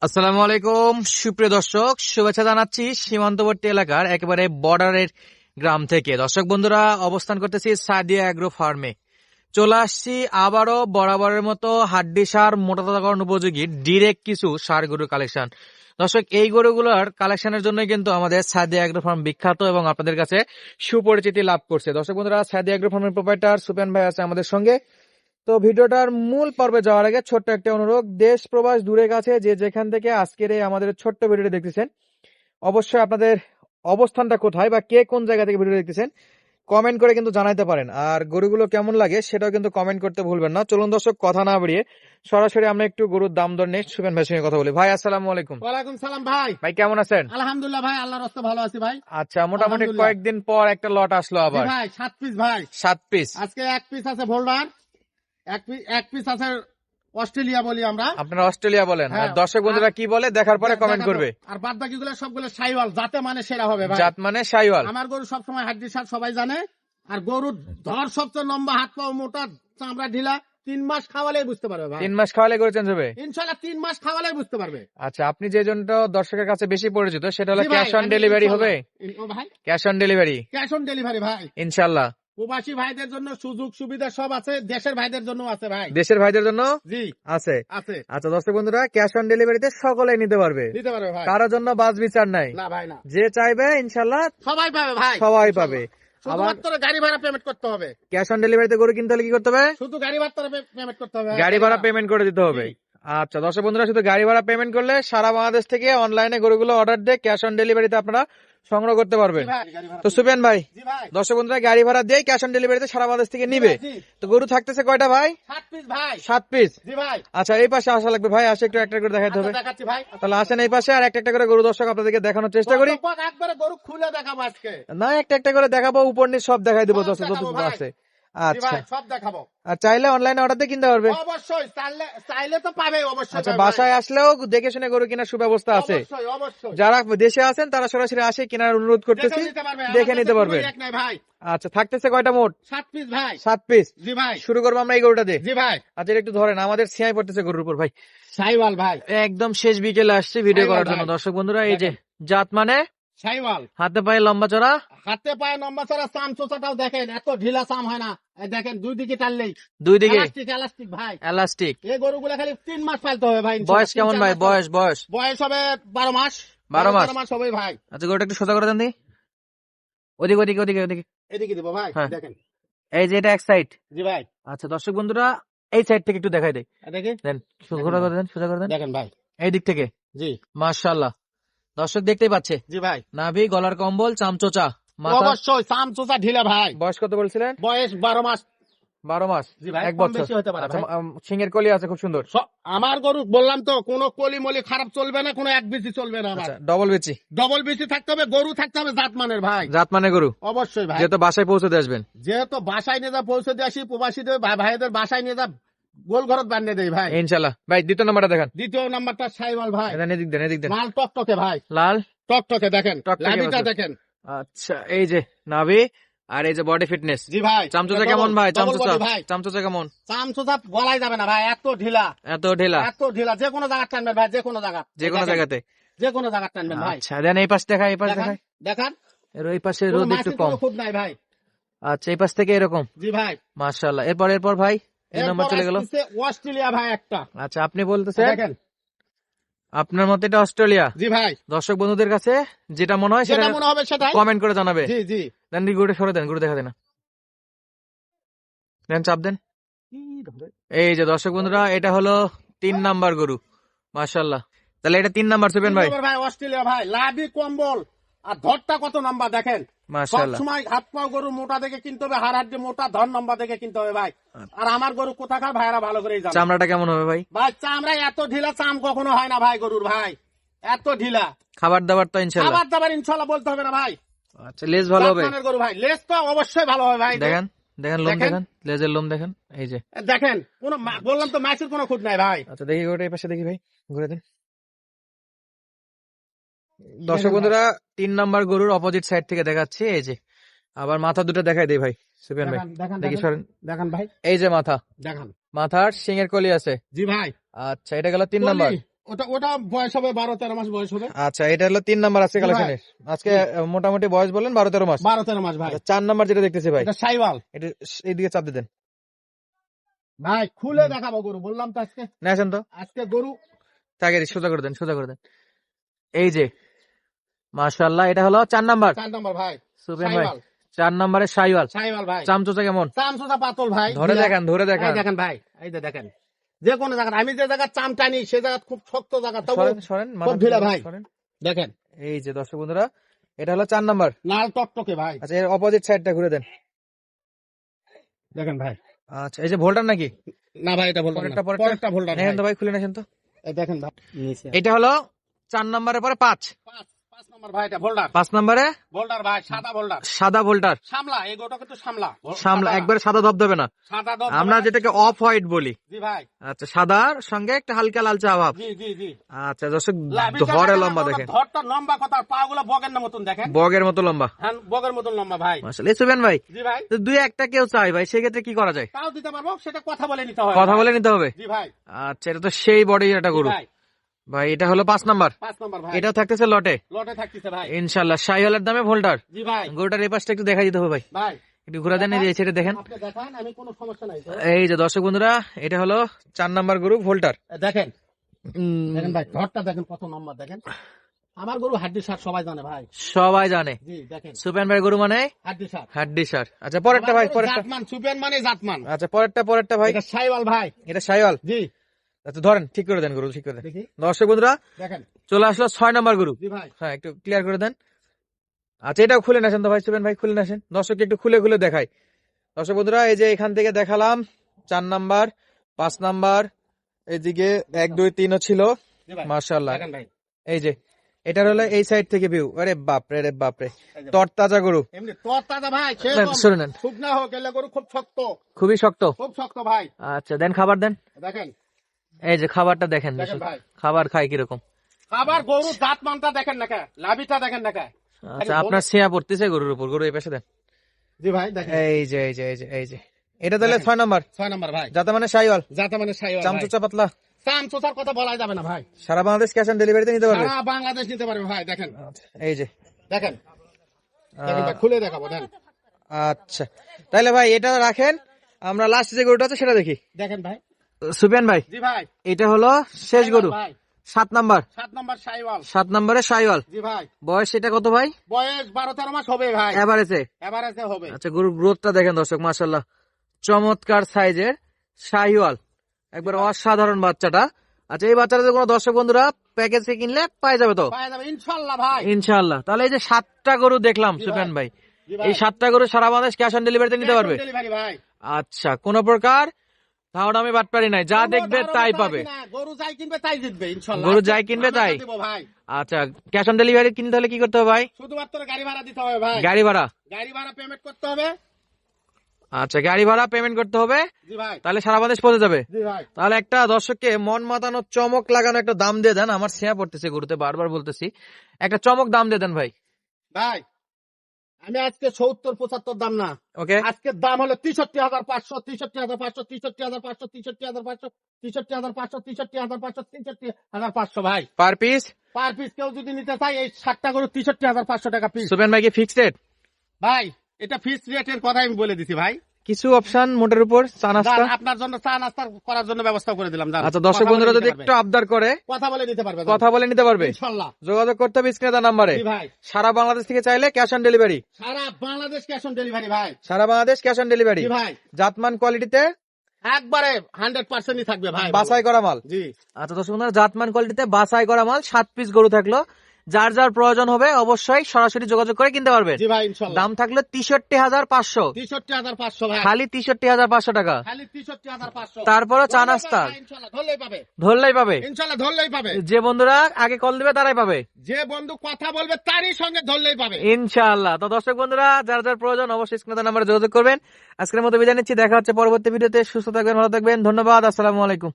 আসসালামু আলাইকুম সুপ্রিয় দর্শক, শুভেচ্ছা জানাচ্ছি সীমান্তবর্তী এলাকার একেবারে বর্ডারের গ্রাম থেকে। দর্শক বন্ধুরা, অবস্থান করতেছি সাদিয়া অ্যাগ্রো ফার্মে। চলে আসছি আবারও বরাবরের মতো হাড্ডি সার মোটাতাজাকরণ উপযোগী ডিরেক্ট কিছু সার গরুর কালেকশন। দর্শক, এই গরুগুলোর কালেকশনের জন্য কিন্তু আমাদের সাদিয়া অ্যাগ্রো ফার্ম বিখ্যাত এবং আপনাদের কাছে সুপরিচিতি লাভ করছে। দর্শক বন্ধুরা, সাদিয়া অ্যাগ্রো ফার্মের প্রোপাইটার সুপেন ভাই আছে আমাদের সঙ্গে। তো ভিডিওটার মূল পর্বে যাওয়ার আগে ছোট্ট একটা অনুরোধ, দেশ প্রবাস দূরে কাছে যে যেখান থেকে আজকের এই আমাদের ছোট্ট ভিডিওটি দেখতেছেন, অবশ্যই আপনাদের অবস্থানটা কোথায় বা কে কোন জায়গা থেকে ভিডিও দেখতেছেন কমেন্ট করে কিন্তু জানাইতে পারেন। আর গরুগুলো কেমন লাগে সেটাও কিন্তু কমেন্ট করতে ভুলবেন না। চলুন দর্শক, কথা না বাড়িয়ে সরাসরি আমরা একটু গরুর দাম দর নিয়ে সুবেন ভাইয়ের সঙ্গে কথা বলি। ভাই আসসালামু আলাইকুম। ওয়ালাইকুম সালাম ভাই। ভাই কেমন আছেন? আলহামদুলিল্লাহ ভাই, আল্লাহর রাস্তায় ভালো আছি ভাই। আচ্ছা, মোটামুটি আলহামদুলিল্লাহ। কয়েকদিন পর একটা লট আসলো আবার। ভাই 7 পিস ভাই। 7 পিস। আজকে 1 পিস আছে ভোল্ডার, এক পিস আছে অস্ট্রেলিয়া বলি আমরা। আপনারা অস্ট্রেলিয়া বলেন, আর হ্যাঁ। দর্শক বন্ধুরা কি বলে দেখার পরে কমেন্ট দেখাবো। করবে। আর বাদ বাকিগুলো সবগুলো সাইওয়াল, যাতে মানে সেরা হবে ভাই। জাত মানে শাইওয়াল। আমার গরু সবসময় হাড্ডি সার সবাই জানে। আর গরুর ধর সবচেয়ে লম্বা, হাত পা মোটা, চামড়া ঢিলা। 3 মাস খাওয়ালেই বুঝতে পারবে ভাই। 3 মাস খাওয়ালে করে চেঞ্জ হবে। ইনশাআল্লাহ 3 মাস খাওয়ালেই বুঝতে পারবে। আচ্ছা, আপনি যে জনটা দর্শকের কাছে বেশি পরিচিত সেটা হলো জি ভাই, ক্যাশ অন আমি ডেলিভারি হবে। ও ভাই, cash on delivery cash on delivery ভাই। ইনশাল্লাহ। প্রবাসী ভাইদের জন্য সুযোগ সুবিধা সব আছে, দেশের ভাইদের জন্য আছে ভাই। দেশের ভাইদের জন্য জি আছে। আছে, আচ্ছা দর্শক বন্ধুরা, ক্যাশ অন ডেলিভারিতে সকলে নিতে পারবে, নিতে পারবে ভাই। কারোর জন্য বাজ বিচার নাই। না ভাই না, যে চাইবে ইনশাল্লাহ সবাই পাবে ভাই, সবাই পাবে। আবার শুধুমাত্র গাড়ি ভাড়া পেমেন্ট করতে হবে। ক্যাশ অন ডেলিভারিতে গরু কিনতে হলে কি করতে হবে? শুধু গাড়ি ভাড়া পেমেন্ট করতে হবে। গাড়ি ভাড়া পেমেন্ট করে দিতে হবে। জি। আচ্ছা দর্শক বন্ধুরা, শুধু গাড়ি ভাড়া পেমেন্ট করলে সারা বাংলাদেশ থেকে অনলাইনে গরুগুলো অর্ডার দিয়ে ক্যাশ অন ডেলিভারিতে আপনারা সংগ্রহ করতে পারবেন। জি ভাই, গাড়ি ভাড়া। তো সুপেন ভাই, জি ভাই, দর্শক বন্ধুরা গাড়ি ভাড়া দিয়ে ক্যাশ অন ডেলিভারিতে সারা বাংলাদেশ থেকে নিবে। জি। তো গরু থাকতেছে কয়টা ভাই? 7 পিস ভাই। 7 পিস। জি ভাই। আচ্ছা, এই পাশে আসা লাগবে ভাই, আসে একটু একটা করে দেখাতে হবে। আচ্ছা, দেখাচ্ছি ভাই। তাহলে আসেন এই পাশে, আর একটা করে গরু দর্শক আপনাদেরকে দেখানোর চেষ্টা করি। একবারে গরু খুলে দেখাবো আজকে। না, একটা করে দেখাবো, উপর নিচ সব দেখাই দেবো সব দর্শক দেখাবো যতটুকু ভাই। আছে। জি আচ্ছা, ভাই, সব দেখাবো। আর চাইলে অনলাইনে অর্ডার দিয়ে কিনতে পারবে। অবশ্যই চাইলে তো পাবে, অবশ্যই আচ্ছা, পাবে ভাই। বাসায় আসলেও দেখে শুনে গরু কেনার সুব্যবস্থা আছে। অবশ্যই অবশ্যই যারা দেশে আছেন তারা সরাসরি আসে কেনার অনুরোধ করতেছি, দেখে নিতে পারবে। ভাই। আচ্ছা, থাকতেছে কয়টা মোট? 7 পিস ভাই। 7 পিস। জি ভাই। শুরু করবো আমরা এই গরুটা দিয়ে। জি ভাই। আচ্ছা, এটা একটু ধরেন, আমাদের সিয়াই পড়তেছে গরুর উপর ভাই। সাইওয়াল ভাই। একদম শেষ বিকেলে আসছে ভিডিও সাইওয়াল করার জন্য। ভাই। দর্শক বন্ধুরা, এই যে জাত মানে সাইওয়াল। হাতে পায়ে লম্বা চড়া। হাতে পায়ে লম্বা চড়া, চাম চোচাটাও দেখেন, এত ঢিলা চাম হয় না। এই দেখেন, দুই দিকে টানলেই দুই দিকে এলাস্টিক ভাই। এলাস্টিক। এই গরুগুলা খালি 3 মাস পালতে হবে ভাই। বয়স কেমন ভাই? বয়স বয়স হবে 12 মাস। 12 মাস। 12 মাস হবে ভাই। আচ্ছা, গরুটা একটু সোজা করে দেন দি। ওদিকে ওদিকে ওদিকে ওদিকে। এদিকে দিব ভাই, হ্যাঁ। দেখেন। এই যে এটা এক সাইড। জি ভাই। আচ্ছা দর্শক বন্ধুরা, এই সাইড থেকে একটু দেখাই দেয়। দেখেন দেন, সোজা করে দেন, সোজা করে দেন। দেখেন ভাই। এই দিক থেকে। জি মাশাআল্লাহ, দর্শক দেখতেই পাচ্ছে। জি ভাই। নাভি, গলার কম্বল, চামচোচা, মাথা। অবশ্যই চাম চোচা ঢিলা ভাই। বয়স কত বলছিলেন? বয়স 12 মাস। 12 মাস। জি ভাই, 1 কম বছর। বেশি হতে পারে আচ্ছা, ভাই। সিংহের কলি আছে খুব সুন্দর। আমার গরু বললাম তো, কোনো কলি মলি খারাপ চলবে না, কোনো এক বিসি চলবে না আমার। আচ্ছা, ডবল বেচি। ডবল বিসি থাকতে হবে, গরু থাকতে হবে জাত মানের ভাই। জাত মানে গরু। অবশ্যই ভাই। যেহেতু বাসায় পৌঁছে দিয়ে আসবেন। যেহেতু বাসায় নিয়ে যা পৌঁছে দিয়ে আসি, প্রবাসীদের ভাইদের বাসায় নিয়ে যা গোল ঘরত বানিয়ে দেয় ভাই। ইনশাআল্লাহ। ভাই দ্বিতীয় নাম্বারটা দেখান। দ্বিতীয় নাম্বারটা সাইওয়াল ভাই। এটা এদিক দেন, এদিক দেন। লাল টকটকে ভাই। লাল টকটকে দেখেন, টকটকে লাভিটা বাছুর। দেখেন। আচ্ছা, এই যে নাভি আর এই যে বডি ফিটনেস। জি ভাই। চামচোচা কেমন ভাই? ডবল চামচোচা বডি ভাই। চামচোচা কেমন? চামচোচা বলাই যাবে না ভাই, এত ঢিলা। এত ঢেলা। এত ঢিলা, যে কোনো জায়গা টানবেন ভাই, যে কোনো জায়গা। যে কোনো জায়গাতে। যে কোনো জায়গা টানবেন ভাই। আচ্ছা, দেন এই পাশ দেখাই, এই পাশ দেখান দেখাই। দেখান। এর ওই পাশে কোনো রোদ একটু মাছির কম। কোনো খুদ নাই ভাই। আচ্ছা, এই পাশ থেকে এরকম। জি ভাই। মাশাআল্লাহ। এরপর ভাই এই নাম্বার এরপর চলে গেল। আসতেছে অস্ট্রেলিয়া ভাই একটা। আচ্ছা, আপনি বলতেছেন দেখেন। আপনার মতে এটা অস্ট্রেলিয়া। জি ভাই। দর্শক বন্ধুদের কাছে যেটা মনে হয় সেটা যেটা মনে হবে সেটাই কমেন্ট করে জানাবে। জি জি। দেন গরুটা সরে দেন, গরু দেখা দেন না। দেন, চাপ দেন। এই যে দর্শক বন্ধুরা, এটা হলো 3 নাম্বার গরু। মাশাআল্লাহ। তাহলে এটা 3 নাম্বার সুবেন ভাই। ভাই অস্ট্রেলিয়া ভাই, লাভি কম্বল আর ধরটা কত লম্বা দেখেন। মাশাআল্লাহ। সবসময় হাত পা গরু মোটা দেখে কিনতে হবে, হাড় হাড্ডি মোটা, ধর লম্বা দেখে কিনতে হবে ভাই। আর আমার গরু কোথাকার ভাইরা ভালো করেই জানে। চামড়াটা কেমন হবে ভাই? ভাই চামড়া এত ঢিলা চাম কখনো হয় না ভাই গরুর ভাই, এত ঢিলা। খাবার দাবার তো ইনশাআল্লাহ। খাবার দাবার ইনশাআল্লাহ বলতে হবে না ভাই। আচ্ছা, লেজ ভালো হবে। জাতমানের গরু ভাই, লেজ তো অবশ্যই ভালো হবে ভাই। দেখেন দেখেন, লোম দেখেন। দেখেন, লেজের লোম দেখেন। এই যে দেখেন, কোন বললাম তো মাছের কোনো খুদ নাই ভাই। আচ্ছা, দেখি গরুটা এই পাশে দেখি ভাই, ঘুরে দেন। দর্শক বন্ধুরা, 3 নাম্বার গরুর অপোজিট সাইড থেকে দেখাচ্ছি। এই যে আবার মাথা দুটো দেখাই দেই ভাই সুবেন ভাই। দেখান দেখি সরেন। দেখান ভাই, এই যে মাথা, দেখান। মাথার সিংহের কলি আছে। জি ভাই। আচ্ছা, এটা গেল 3 নাম্বার। ওটা ওটা বয়স হবে 12-13 মাস বয়স হবে। আচ্ছা, এটা হলো 3 নাম্বার আছে জি ভাই। কালেকশনের। আজকে মোটামুটি বয়স বলেন 12-13 মাস। 12-13 মাস ভাই। 4 নাম্বার যেটা দেখতেছি ভাই, এটা সাইওয়াল এটা এইদিকে চাপ দিয়ে দেন। ভাই, খুলে দেখাবো গরু, বললাম তো আজকে নিয়ে আসেন তো, আজকে গরু। তাকে সোজা করে দেন, সোজা করে দেন। এই যে মাশাআল্লাহ, এটা হলো 4 নাম্বার। 4 নম্বর ভাই, সুফিয়ান ভাই, সাইওয়াল 4 নাম্বারে শাইওয়াল। সাইওয়াল ভাই। চামচোচা কেমন? চামচোচা পাতল ভাই। ধরে দেখান, ধরে এই দেখান। দেখেন ভাই, এই যে দেখেন, যে কোনো জায়গা, আমি যে জায়গা চাম টানি সে জায়গা খুব শক্ত জায়গা, তবু সরেন, সরেন, খুব মাথা ঢিলা ভাই। সরেন। দেখেন এই যে দর্শক বন্ধুরা, এটা হলো 4 নাম্বার। লাল টকটকে ভাই। আচ্ছা, এর অপোজিট সাইডটা ঘুরে দেন। দেখেন ভাই, আচ্ছা, এই যে ভোল্টার নাকি? না ভাই এটা ভোল্ডার না, পরেরটা ভোল্ডার দেখেন তো ভাই, খুলে নেছেন তো। এই দেখেন ভাই, এটা হলো 4 নাম্বারের পরে 5 5 নম্বর ভাই, এটা ভোল্ডার। 5 নাম্বারে ভোল্ডার ভাই, সাদা ভোল্ডার, সাদা ভোল্টার। সামলা, এই গোটা কিন্তু সামলা সামলা, একবারে সাদা ধবধবে না, সাদা দব আমরা যেটাকে অফ হোয়াইট বলি। জি ভাই, আচ্ছা, সাদার সঙ্গে একটা হালকা লালচে অভাব। জি জি জি। আচ্ছা দর্শক, লাভিটা ধরে দেখেন, লম্বা আপনার দেখেন, ধরটা লম্বা, কথা পা গুলো বগের মতন দেখেন, বগের মতো লম্বা। হ্যাঁ বগের মতন লম্বা ভাই। মাশাআল্লাহ। সুফিয়ান ভাই, জি ভাই, তো দুই একটা কেউ চাই ভাই, সেক্ষেত্রে কি করা যায়? তাও দিতে পারবো, সেটা কথা বলে নিতে হবে। কথা বলে নিতে হবে। জি ভাই। আচ্ছা, এটা তো সেই বডি একটা জি গরু ভাই, ভাই। এটা হলো 5 নাম্বার। 5 নম্বর ভাই, এটা থাকতেছে লটে লটে থাকতেছে ভাই। ইনশাল্লাহ, শাহিওয়ালের দামে ভোল্টার। জি ভাই, গরুটার এই পাশটা একটু দেখা দিতে হবে ভাই, ভাই একটু ঘোরা দেন, এই যে সেটা দেখেন। আপনি দেখান, আমি কোনো সমস্যা নাই তো। এই যে দর্শক বন্ধুরা, এটা হলো 4 নাম্বার গরু ভোল্টার। দেখেন দেখেন ভাই, ধরটা দেখেন কত নম্বর দেখেন। আমার গরু হাড্ডি সার সবাই জানে ভাই। সবাই জানে জি দেখেন, সুফিয়ান ভাই গরু মানে হাড্ডি সার। হাড্ডি সার। আচ্ছা, পরেরটা ভাই, পরেরটা। জাতমান, সুপেন মানে জাতমান। আচ্ছা, পরেরটা ভাই, এটা সাইওয়াল ভাই। এটা শাহিওয়াল। জি আচ্ছা, ধরেন, ঠিক করে দেন গরু, ঠিক করে দেন। দেখি, দর্শক বন্ধুরা, দেখেন। চলে আসলো 6 নাম্বার গরু। জি ভাই, হ্যাঁ, একটু ক্লিয়ার করে দেন। আচ্ছা, এটাও খুলে নেছেন তো ভাই, সুফিয়ান ভাই খুলে নেছেন, দর্শককে একটু খুলে খুলে দেখাই। দর্শক বন্ধুরা, এই যে এখান থেকে দেখালাম 4 নাম্বার, 5 নাম্বার, এইদিকে 1 2 3 ও ছিল। জি ভাই, মাশাআল্লাহ। দেখেন ভাই, এই যে এটার হলো এই সাইড থেকে ভিউ। আরে বাপরে, রে বাপরে, তরতাজা গরু। এমনি তোর তাজা ভাই, নেন, শুনে নেন, শুকনা হোক, এলে গরু খুব শক্ত, খুবই শক্ত। খুব শক্ত ভাই। আচ্ছা, দেন, খাবার দেন। দেখেন এই যে খাবারটা দেখেন, দেখেন ভাই, খাবার খায় কিরকম। আবার গরু জাতমানটা দেখেন না কে, লাভিটা দেখেন না কে। আচ্ছা, আপনার ছেয়া পড়তেছে গরুর উপর, গরু এই পাশে দেন। জি ভাই দেখেন, এই যে এটা তাহলে 6 নাম্বার, 6 নম্বর ভাই, যাতে মানে শাহিওয়াল, জাতা মানে সাইওয়াল ভাই। চামচুচা পাতলা। চামচোচার কথা বলাই যাবে না ভাই, সারা বাংলাদেশ ক্যাশ অন ডেলিভারিতে নিতে পারবে। সারা বাংলাদেশ নিতে পারবে ভাই। দেখেন আচ্ছা, এই যে দেখেন দেখেন ভাই, খুলে দেখাবো দেন। আচ্ছা, তাহলে ভাই এটা রাখেন, আমরা লাস্ট যে গরুটা আছে সেটা দেখি। দেখেন ভাই, সুফিয়ান ভাই, জি ভাই, এটা হলো শেষ গরু, ভাই 7 নাম্বার। 7 নম্বর সাইওয়াল। 7 নম্বরে শাহিওয়াল। জি ভাই, বয়স এটা কত ভাই? বয়স 12-13 মাস হবে ভাই, এভারেজে। এভারেজে হবে। আচ্ছা, গরুর গ্রোথটা দেখেন দর্শক, মাশাআল্লাহ, চমৎকার সাইজের শাহিওয়াল, একবার অসাধারণ বাচ্চাটা। আচ্ছা, এই বাচ্চাটা যে কোনো দর্শক বন্ধুরা প্যাকেজে কিনলে পাই যাবে তো পাওয়া যাবে ইনশাআল্লাহ ভাই। ইনশাআল্লাহ। তাহলে এই যে 7টা গরু দেখলাম জি সুফিয়ান ভাই, জি ভাই, এই 7টা গরু সারা বাংলাদেশ ক্যাশ অন ডেলিভারিতে নিতে পারবে। ডেলিভারি ভাই। আচ্ছা, কোন প্রকার ধারণা আমি বাটপারি নাই, যা কোনো দেখবে ধারণা তাই নাই পাবে। কিনা, গরু যাই কিনবে তাই জিতবে ইনশাআল্লাহ। গরু যাই কিনবে আমরা তাই। দেব ভাই, আচ্ছা, ক্যাশ অন ডেলিভারি কিনতে হলে কি করতে হবে ভাই? শুধুমাত্র গাড়ি ভাড়া দিতে হবে ভাই, গাড়ি ভাড়া। গাড়ি ভাড়া পেমেন্ট করতে হবে। আচ্ছা, গাড়ি ভাড়া পেমেন্ট করতে হবে, জি ভাই, তাহলে সারা বাংলাদেশ পৌঁছে যাবে। জি ভাই, তাহলে একটা দর্শককে মন মাতানো, চমক লাগানো একটা দাম দিয়ে দেন। আমার ছেয়া পড়তেছে গরুতে, বারবার বলতেছি, একটা চমক দাম দিয়ে দেন ভাই। ভাই আমি আজকে 70-75 দাম না, ওকে, আজকের দাম হলো 63,500, 63,500, 63,500, 63,500, 63,500, 63,500, 63,500 ভাই পার পিস। Per piece. কেউ যদি নিতে চাই এই 7টা গরু 63,500 টাকা পিস সুফিয়ান ভাই কি ফিক্সড রেট? ভাই। এটা ফিক্স রেটের কথাই আমি বলে দিছি ভাই। কিছু অপশন মোটের উপর, চা নাস্তা। যান, আপনার জন্য চা নাস্তা করার জন্য ব্যবস্থা করে দিলাম। যান, আচ্ছা, দর্শক কথা বন্ধুরা বলে যদি নিতে একটু পারবে, আবদার করে কথা বলে নিতে পারবে, কথা বলে নিতে পারবে, ইনশাআল্লাহ। যোগাযোগ করতে হবে স্ক্রিনে দেওয়া নাম্বারে। জি ভাই, সারা বাংলাদেশ থেকে চাইলে ক্যাশ অন ডেলিভারি। সারা বাংলাদেশ ক্যাশ অন ডেলিভারি ভাই। সারা বাংলাদেশ ক্যাশ অন ডেলিভারি। জি ভাই, জাতমান কোয়ালিটিতে একবারে 100%ই থাকবে ভাই, বাছাই করা মাল। জি আচ্ছা, দর্শক বন্ধুরা, জাতমান কোয়ালিটিতে বাছাই করা মাল, 7 পিস গরু থাকলো। যার যার প্রয়োজন হবে অবশ্যই সরাসরি যোগাযোগ করে কিনতে পারবেন। জি ভাই, ইনশাআল্লাহ। দাম থাকলো 63,500, 63,500 ভাই, খালি 63,500 টাকা। খালি 63,500। তারপরও চা নাস্তা ইনশাআল্লাহ ধরলেই পাবে, ধরলেই পাবে। ইনশাআল্লাহ ধরলেই পাবে। যে বন্ধুরা আগে কল দিবে তারাই পাবে যে বন্ধু কথা বলবে তারই সঙ্গে ধরলেই পাবে ইনশাআল্লাহ। তো দর্শক বন্ধুরা, যার যার প্রয়োজন অবশ্যই স্ক্রিনে নাম্বারে যোগাযোগ করবেন। আজকের মতো বিদায় নিচ্ছি, দেখা হচ্ছে পরবর্তী ভিডিওতে। সুস্থ থাকবেন, ভালো থাকবেন, ধন্যবাদ, আসসালামু আলাইকুম।